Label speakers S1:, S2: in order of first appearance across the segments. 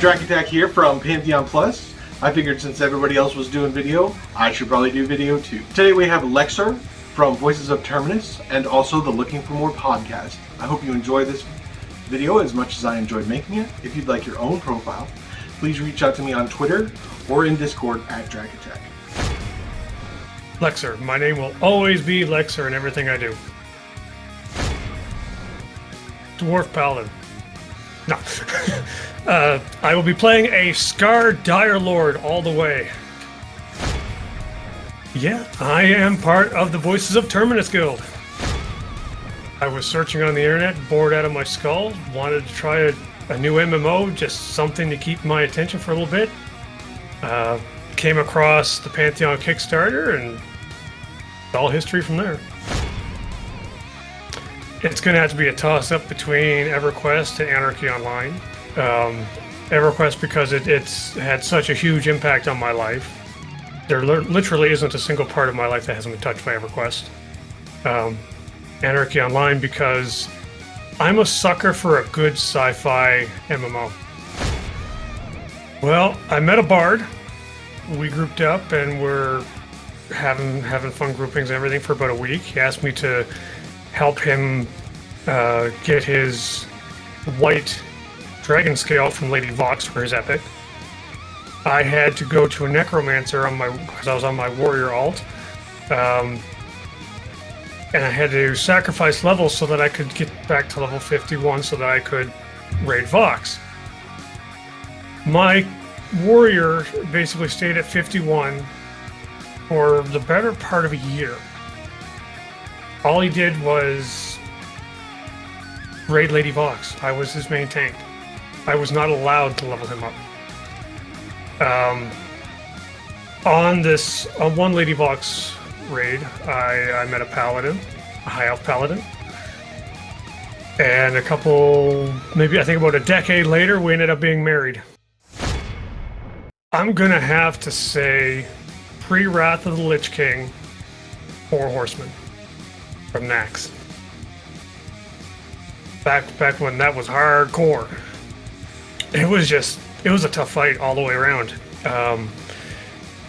S1: Attack here from Pantheon Plus. I figured since everybody else was doing video, I should probably do video too. Today we have Leksur from Voices of Terminus and also the Looking for More podcast. I hope you enjoy this video as much as I enjoyed making it. If you'd like your own profile, please reach out to me on Twitter or in Discord at Attack.
S2: Leksur. My name will always be Leksur in everything I do. Dwarf Paladin. No. I will be playing a Scar Dire Lord all the way. Yeah, I am part of the Voices of Terminus Guild. I was searching on the internet, bored out of my skull, wanted to try a new MMO, just something to keep my attention for a little bit. Came across the Pantheon Kickstarter, and all history from there. It's going to have to be a toss-up between EverQuest and Anarchy Online. EverQuest because it's had such a huge impact on my life. There literally isn't a single part of my life that hasn't been touched by EverQuest. Anarchy Online because I'm a sucker for a good sci-fi MMO. Well, I met a bard. We grouped up and we're having fun groupings and everything for about a week. He asked me to help him get his white dragon scale from Lady Vox for his epic. I had to go to a necromancer because I was on my warrior alt, and I had to sacrifice levels so that I could get back to level 51 so that I could raid Vox. My warrior basically stayed at 51 for the better part of a year. All he did was raid Lady Vox. I was his main tank. I was not allowed to level him up. On one Lady Vox raid, I met a paladin, a high elf paladin. And I think about a decade later, we ended up being married. I'm gonna have to say, pre-Wrath of the Lich King, 4 Horsemen from Nax. Back when that was hardcore. It was a tough fight all the way around.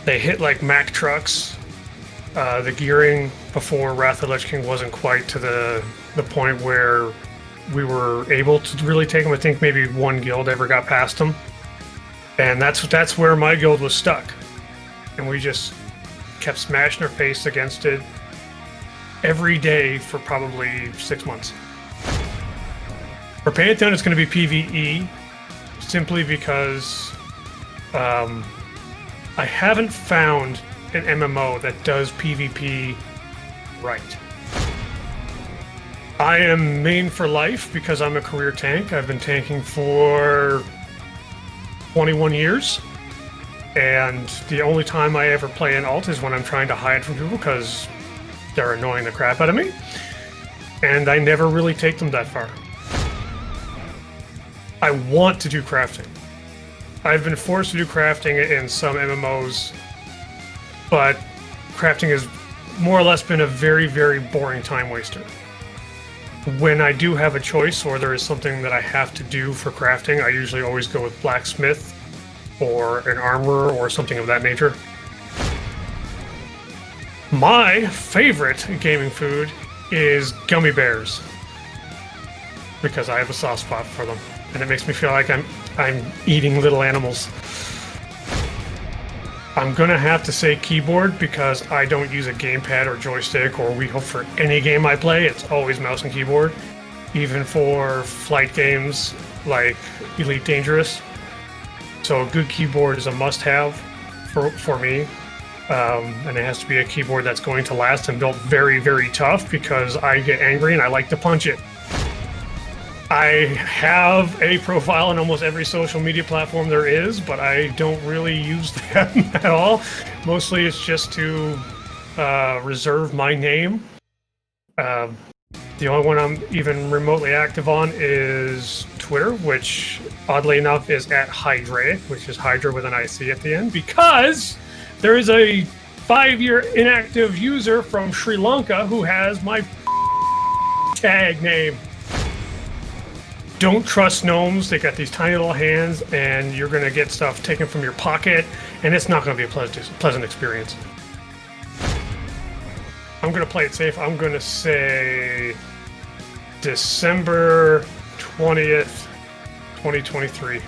S2: They hit like Mack trucks. The gearing before Wrath of the Lich King wasn't quite to the point where we were able to really take them. I think maybe one guild ever got past them. And that's where my guild was stuck. And we just kept smashing our face against it every day for probably 6 months. For Pantheon, it's going to be PvE, simply because I haven't found an MMO that does PvP right. I am main for life because I'm a career tank. I've been tanking for 21 years. And the only time I ever play an alt is when I'm trying to hide from people because they're annoying the crap out of me. And I never really take them that far. I want to do crafting. I've been forced to do crafting in some MMOs, but crafting has more or less been a very, very boring time waster. When I do have a choice or there is something that I have to do for crafting, I usually always go with blacksmith or an armorer or something of that nature. My favorite gaming food is gummy bears because I have a soft spot for them. And it makes me feel like I'm eating little animals. I'm gonna have to say keyboard because I don't use a gamepad or joystick or Wii for any game I play. It's always mouse and keyboard. Even for flight games like Elite Dangerous. So a good keyboard is a must-have for me. And it has to be a keyboard that's going to last and built very, very tough because I get angry and I like to punch it. I have a profile on almost every social media platform there is, but I don't really use them at all. Mostly it's just to reserve my name. The only one I'm even remotely active on is Twitter, which oddly enough is at Hydra, which is Hydra with an IC at the end, because there is a 5-year inactive user from Sri Lanka who has my tag name. don't trust gnomes. They got these tiny little hands, and you're going to get stuff taken from your pocket, and it's not going to be a pleasant experience. I'm going to play it safe. I'm going to say December 20th, 2023.